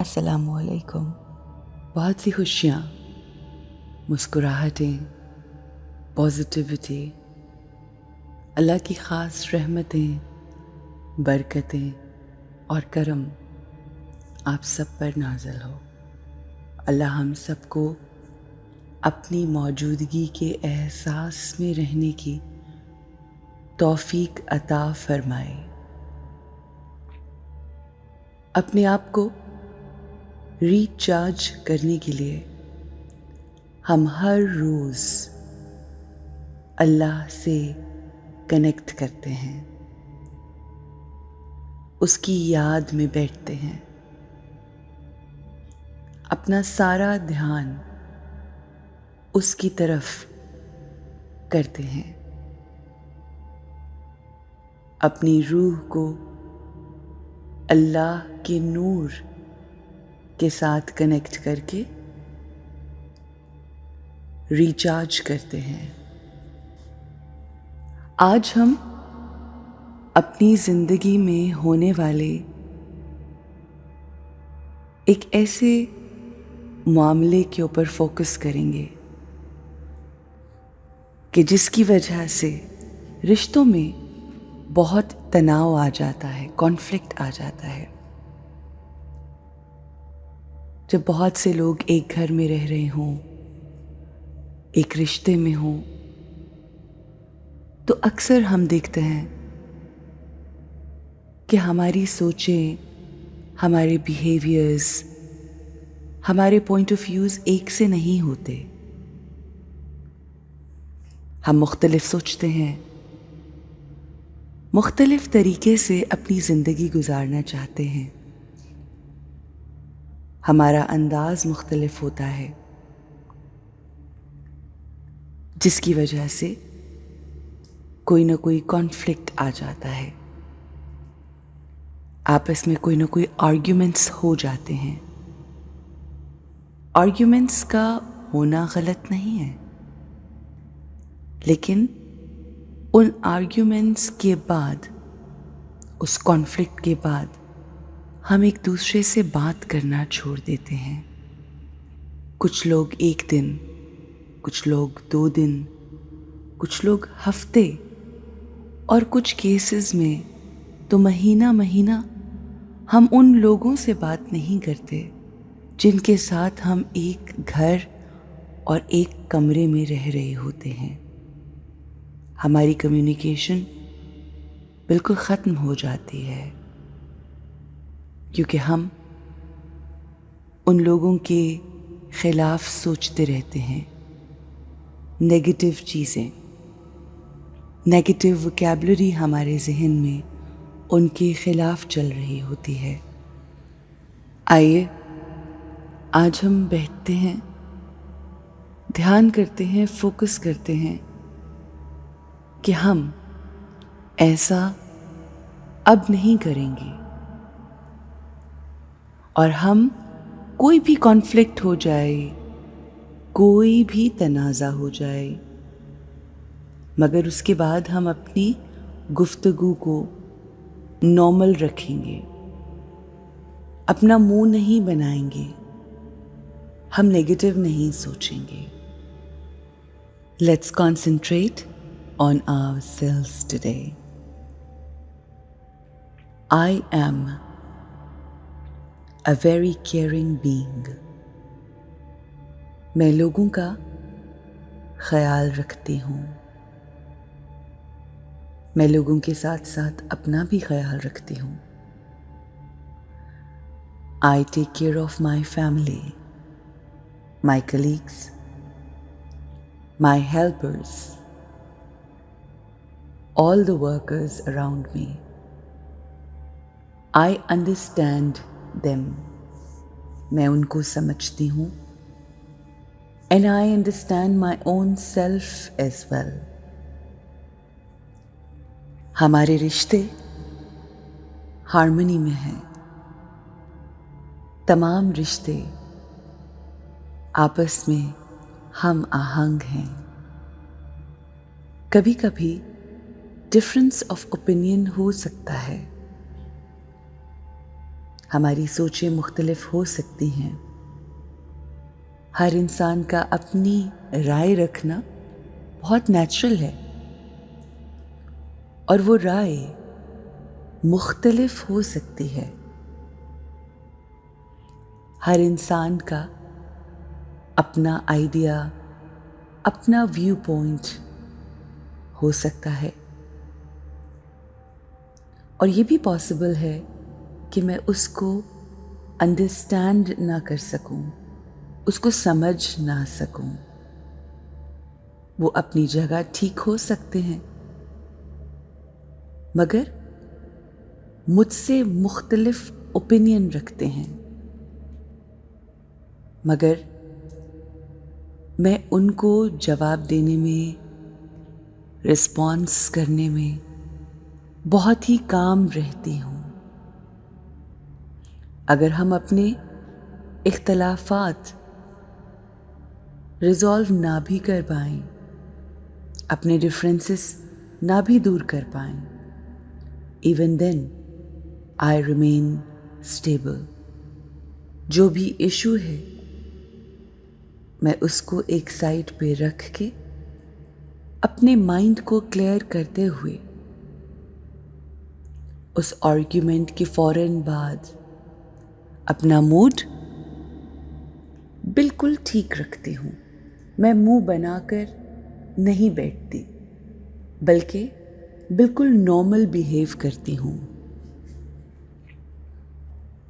अस्सलामुअलैकुम। बहुत सी खुशियाँ, मुस्कुराहटें, पॉजिटिविटी, अल्लाह की ख़ास रहमतें, बरकतें और करम आप सब पर नाज़िल हो। अल्लाह हम सबको अपनी मौजूदगी के एहसास में रहने की तौफ़ीक अता फ़रमाए। अपने आप को रिचार्ज करने के लिए हम हर रोज़ अल्लाह से कनेक्ट करते हैं, उसकी याद में बैठते हैं, अपना सारा ध्यान उसकी तरफ करते हैं, अपनी रूह को अल्लाह के नूर के साथ कनेक्ट करके रिचार्ज करते हैं। आज हम अपनी ज़िंदगी में होने वाले एक ऐसे मामले के ऊपर फोकस करेंगे कि जिसकी वजह से रिश्तों में बहुत तनाव आ जाता है, कॉन्फ्लिक्ट आ जाता है। जब बहुत से लोग एक घर में रह रहे हों, एक रिश्ते में हों, तो अक्सर हम देखते हैं कि हमारी सोचें, हमारे बिहेवियर्स, हमारे पॉइंट ऑफ व्यूज़ एक से नहीं होते। हम मुख्तलिफ सोचते हैं, मुख्तलिफ तरीके से अपनी ज़िंदगी गुजारना चाहते हैं। हमारा अंदाज़ मुख्तलिफ होता है, जिसकी वजह से कोई ना कोई कॉन्फ्लिक्ट आ जाता है, आपस में कोई ना कोई आर्ग्यूमेंट्स हो जाते हैं। आर्ग्यूमेंट्स का होना गलत नहीं है, लेकिन उन आर्ग्यूमेंट्स के बाद, उस कॉन्फ्लिक्ट के बाद हम एक दूसरे से बात करना छोड़ देते हैं। कुछ लोग एक दिन, कुछ लोग 2 दिन, कुछ लोग हफ्ते और कुछ केसेस में तो महीना महीना हम उन लोगों से बात नहीं करते जिनके साथ हम एक घर और एक कमरे में रह रहे होते हैं। हमारी कम्युनिकेशन बिल्कुल ख़त्म हो जाती है, क्योंकि हम उन लोगों के ख़िलाफ़ सोचते रहते हैं, नेगेटिव चीज़ें, नेगेटिव वोकैबुलरी हमारे जहन में उनके ख़िलाफ़ चल रही होती है। आइए आज हम बैठते हैं, ध्यान करते हैं, फोकस करते हैं कि हम ऐसा अब नहीं करेंगे और हम कोई भी कॉन्फ्लिक्ट हो जाए, कोई भी तनाज़ा हो जाए, मगर उसके बाद हम अपनी गुफ्तगू को नॉर्मल रखेंगे, अपना मुंह नहीं बनाएंगे, हम नेगेटिव नहीं सोचेंगे। Let's concentrate on ourselves today. I am a very caring being. मैं लोगों का ख्याल रखती हूँ। मैं लोगों के साथ साथ अपना भी ख्याल रखती हूँ। I take care of my family, my colleagues, my helpers, all the workers around me. I understand them. मैं उनको समझती हूँ। And I understand my own self as well. हमारे रिश्ते हार्मनी में हैं। तमाम रिश्ते आपस में हम आहंग हैं। कभी कभी डिफरेंस ऑफ ओपिनियन हो सकता है, हमारी सोचें मुख्तलिफ हो सकती हैं। हर इंसान का अपनी राय रखना बहुत नेचुरल है और वो राय मुख्तलिफ हो सकती है। हर इंसान का अपना आइडिया, अपना व्यू पॉइंट हो सकता है और ये भी पॉसिबल है कि मैं उसको अंडरस्टैंड ना कर सकूं, उसको समझ ना सकूं। वो अपनी जगह ठीक हो सकते हैं, मगर मुझसे मुख्तलिफ ओपिनियन रखते हैं। मगर मैं उनको जवाब देने में, रिस्पॉन्स करने में बहुत ही काम रहती हूँ। अगर हम अपने इख्तलाफात रिजॉल्व ना भी कर पाएं, अपने डिफरेंसेस ना भी दूर कर पाएं, even then I remain stable. जो भी इशू है मैं उसको एक साइड पे रख के अपने माइंड को क्लियर करते हुए उस आर्ग्यूमेंट के फौरन बाद अपना मूड बिल्कुल ठीक रखती हूँ। मैं मुंह बनाकर नहीं बैठती, बल्कि बिल्कुल नॉर्मल बिहेव करती हूँ।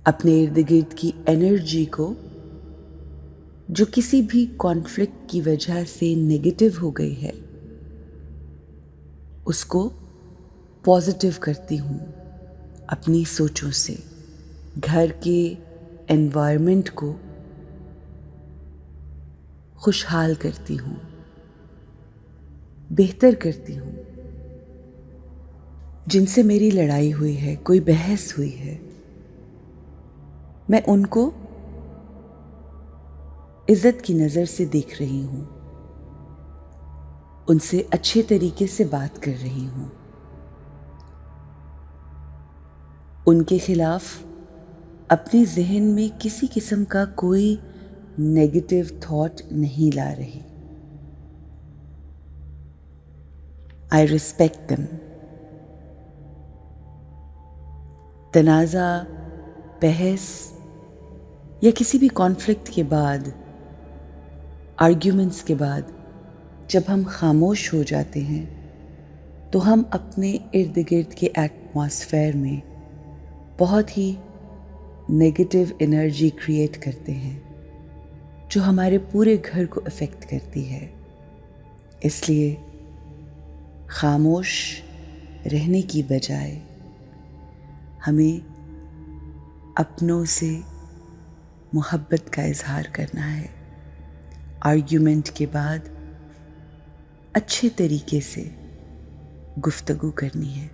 अपने इर्द गिर्द की एनर्जी को जो किसी भी कॉन्फ्लिक्ट की वजह से नेगेटिव हो गई है, उसको पॉजिटिव करती हूँ अपनी सोचों से। घर के एनवायरनमेंट को खुशहाल करती हूँ, बेहतर करती हूँ। जिनसे मेरी लड़ाई हुई है, कोई बहस हुई है, मैं उनको इज्जत की नज़र से देख रही हूँ, उनसे अच्छे तरीके से बात कर रही हूँ, उनके खिलाफ अपने जहन में किसी किस्म का कोई नेगेटिव थॉट नहीं ला रही। I respect them. तनाज़ा, बहस या किसी भी कॉन्फ्लिक्ट के बाद, आर्ग्यूमेंट्स के बाद जब हम खामोश हो जाते हैं तो हम अपने इर्द गिर्द के एटमॉस्फेयर में बहुत ही नेगेटिव एनर्जी क्रिएट करते हैं जो हमारे पूरे घर को अफेक्ट करती है। इसलिए खामोश रहने की बजाय हमें अपनों से मोहब्बत का इजहार करना है। आर्ग्यूमेंट के बाद अच्छे तरीके से गुफ्तगू करनी है,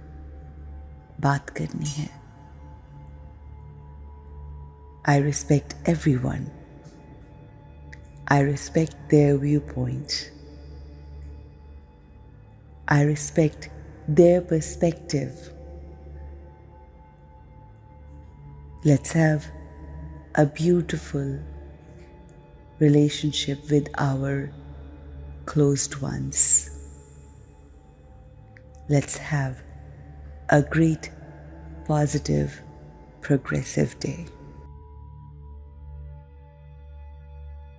बात करनी है। I respect everyone. I respect their viewpoint. I respect their perspective. Let's have a beautiful relationship with our closed ones. Let's have a great, positive, progressive day.